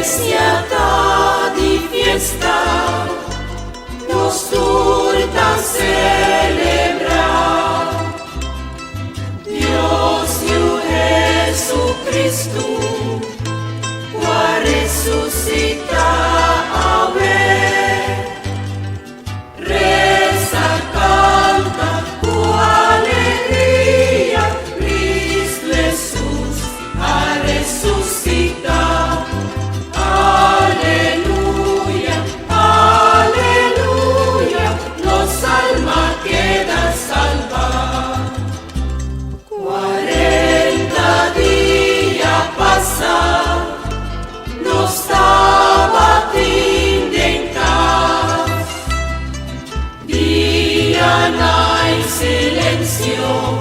desierta di fiesta, nos turta celebrar. Dios yu Jesucristo, wa resucita ave. Reza, canta, cu alegría, Cristo Jesús ha resucitado. Aleluya, aleluya, los almas quedan salvadas. 40 días pasan, no estaba en casa. Día no hay silencio.